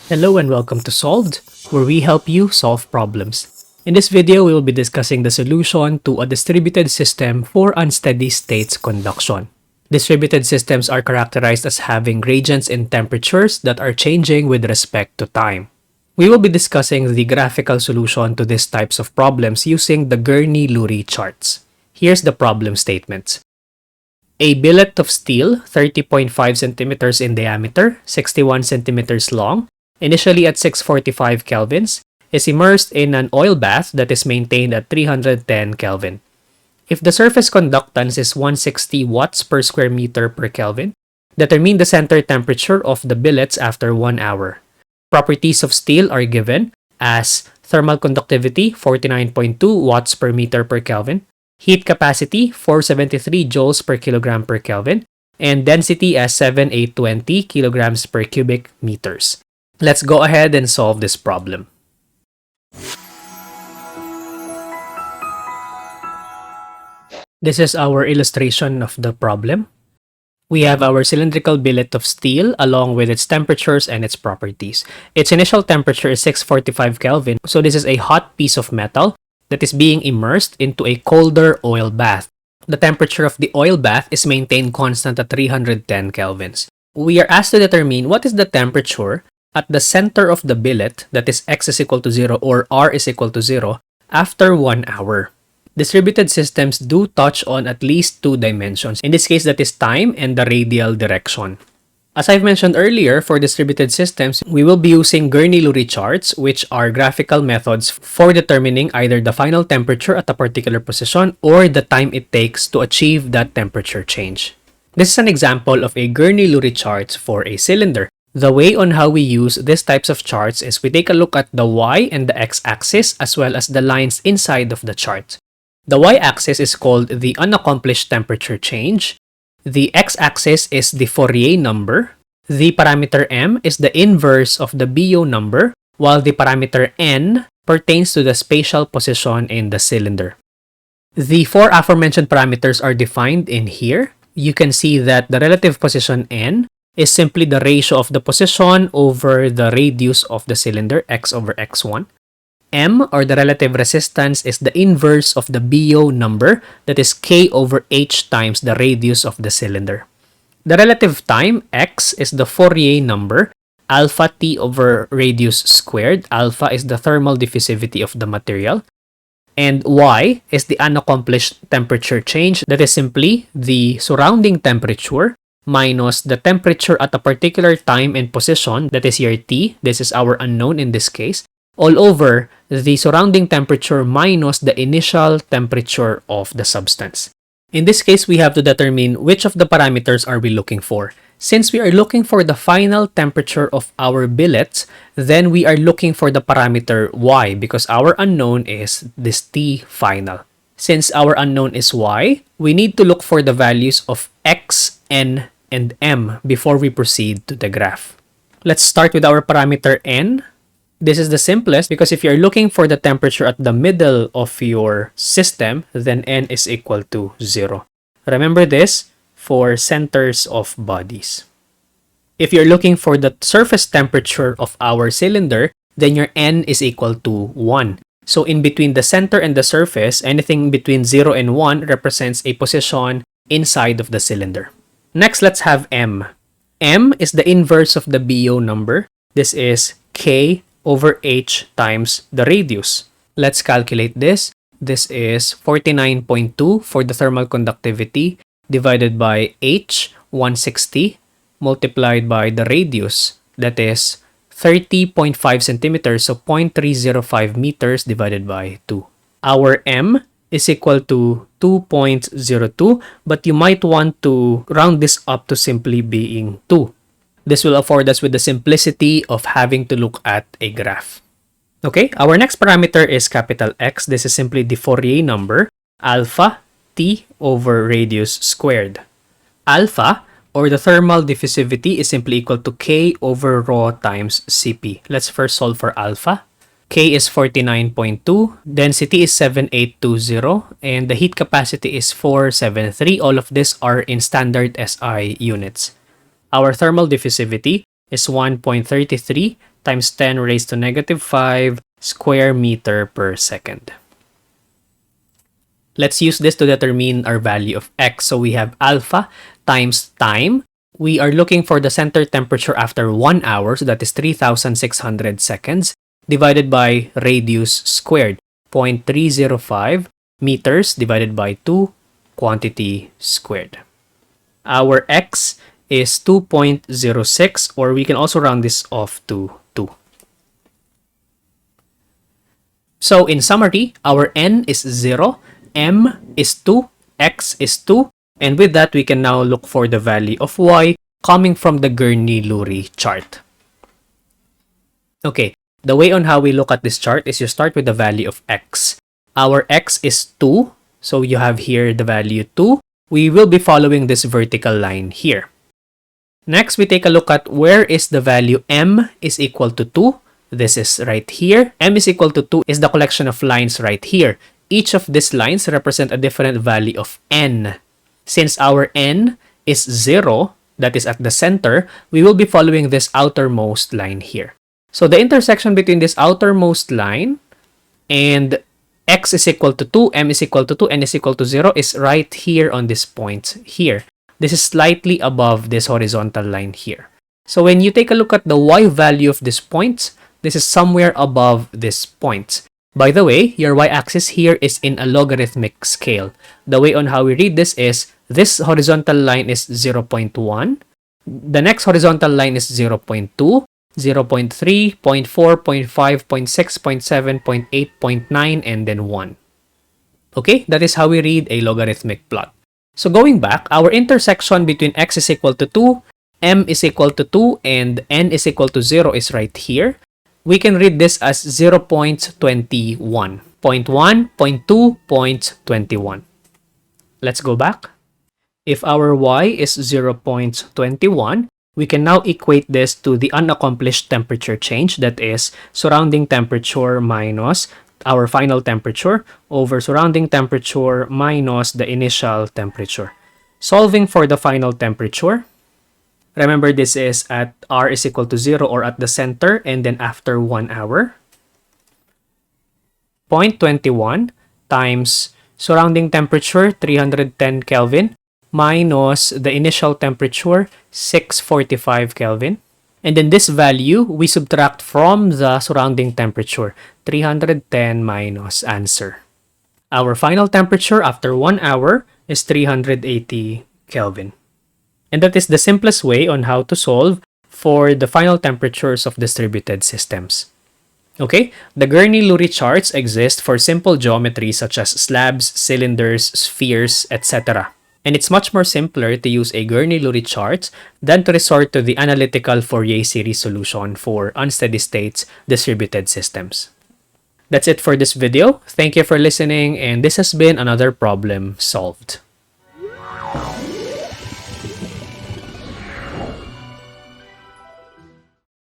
Hello and welcome to Solved, where we help you solve problems. In this video, we will be discussing the solution to a distributed system for unsteady states conduction. Distributed systems are characterized as having gradients in temperatures that are changing with respect to time. We will be discussing the graphical solution to these types of problems using the Gurney-Lurie charts. Here's the problem statement. A billet of steel, 30.5 centimeters in diameter, 61 centimeters long, initially at 645 kelvins, is immersed in an oil bath that is maintained at 310 Kelvin. If the surface conductance is 160 watts per square meter per Kelvin, determine the center temperature of the billets after 1 hour. Properties of steel are given as thermal conductivity 49.2 watts per meter per Kelvin, heat capacity 473 joules per kilogram per Kelvin, and density as 7820 kilograms per cubic meters. Let's go ahead and solve this problem. This is our illustration of the problem. We have our cylindrical billet of steel along with its temperatures and its properties. Its initial temperature is 645 Kelvin, so this is a hot piece of metal that is being immersed into a colder oil bath. The temperature of the oil bath is maintained constant at 310 kelvins. We are asked to determine what is the temperature at the center of the billet, that is x is equal to 0 or r is equal to 0, after 1 hour. Distributed systems do touch on at least two dimensions. In this case, that is time and the radial direction. As I've mentioned earlier, for distributed systems, we will be using Gurney-Lurie charts, which are graphical methods for determining either the final temperature at a particular position or the time it takes to achieve that temperature change. This is an example of a Gurney-Lurie chart for a cylinder. The way on how we use these types of charts is we take a look at the y and the x-axis as well as the lines inside of the chart. The y-axis is called the unaccomplished temperature change. The x-axis is the Fourier number. The parameter m is the inverse of the Biot number, while the parameter n pertains to the spatial position in the cylinder. The four aforementioned parameters are defined in here. You can see that the relative position n is simply the ratio of the position over the radius of the cylinder, x over x1. M, or the relative resistance, is the inverse of the Biot number, that is k over h times the radius of the cylinder. The relative time, x, is the Fourier number, alpha t over radius squared. Alpha is the thermal diffusivity of the material. And y is the unaccomplished temperature change, that is simply the surrounding temperature minus the temperature at a particular time and position, that is here T, this is our unknown in this case, all over the surrounding temperature minus the initial temperature of the substance. In this case, we have to determine which of the parameters are we looking for. Since we are looking for the final temperature of our billets, then we are looking for the parameter y because our unknown is this T final. Since our unknown is y, we need to look for the values of x, n, and m before we proceed to the graph. Let's start with our parameter n. This is the simplest because if you're looking for the temperature at the middle of your system, then n is equal to 0. Remember this for centers of bodies. If you're looking for the surface temperature of our cylinder, then your n is equal to 1. So in between the center and the surface, anything between 0 and 1 represents a position inside of the cylinder. Next, let's have m. M is the inverse of the Biot number. This is k over h times the radius. Let's calculate this. This is 49.2 for the thermal conductivity divided by h, 160, multiplied by the radius, that is 30.5 centimeters, so 0.305 meters divided by 2. Our m is equal to 2.02, but you might want to round this up to simply being 2. This will afford us with the simplicity of having to look at a graph. Okay, our next parameter is capital X. This is simply the Fourier number, alpha t over radius squared. Alpha, or the thermal diffusivity, is simply equal to k over rho times Cp. Let's first solve for alpha. K is 49.2, density is 7820, and the heat capacity is 473. All of these are in standard SI units. Our thermal diffusivity is 1.33 times 10 raised to negative 5 square meter per second. Let's use this to determine our value of x. So we have alpha times time. We are looking for the center temperature after 1 hour, so that is 3,600 seconds, divided by radius squared, 0.305 meters divided by 2 quantity squared. Our x is 2.06, or we can also round this off to 2. So in summary, our n is 0, m is 2, x is 2, and with that, we can now look for the value of y coming from the Gurney-Lurie chart. Okay, the way on how we look at this chart is you start with the value of x. Our x is 2, so you have here the value 2. We will be following this vertical line here. Next, we take a look at where is the value m is equal to 2. This is right here. M is equal to 2 is the collection of lines right here. Each of these lines represent a different value of n. Since our n is 0, that is at the center, we will be following this outermost line here. So the intersection between this outermost line and x is equal to 2, m is equal to 2, n is equal to 0 is right here on this point here. This is slightly above this horizontal line here. So when you take a look at the y value of this point, this is somewhere above this point. By the way, your y-axis here is in a logarithmic scale. The way on how we read this is, this horizontal line is 0.1, the next horizontal line is 0.2, 0.3, 0.4, 0.5, 0.6, 0.7, 0.8, 0.9, and then 1. Okay, that is how we read a logarithmic plot. So going back, our intersection between x is equal to 2, m is equal to 2, and n is equal to 0 is right here. We can read this as 0.21, 0.1, 0.2, 0.21. Let's go back. If our y is 0.21, we can now equate this to the unaccomplished temperature change, that is surrounding temperature minus our final temperature over surrounding temperature minus the initial temperature. Solving for the final temperature, remember this is at r is equal to 0 or at the center and then after 1 hour. 0.21 times surrounding temperature 310 Kelvin minus the initial temperature 645 Kelvin. And then this value we subtract from the surrounding temperature 310 minus answer. Our final temperature after 1 hour is 380 Kelvin. And that is the simplest way on how to solve for the final temperatures of distributed systems. Okay, the Gurney-Lurie charts exist for simple geometry such as slabs, cylinders, spheres, etc. And it's much more simpler to use a Gurney-Lurie chart than to resort to the analytical Fourier series solution for unsteady states distributed systems. That's it for this video. Thank you for listening, and this has been another problem solved.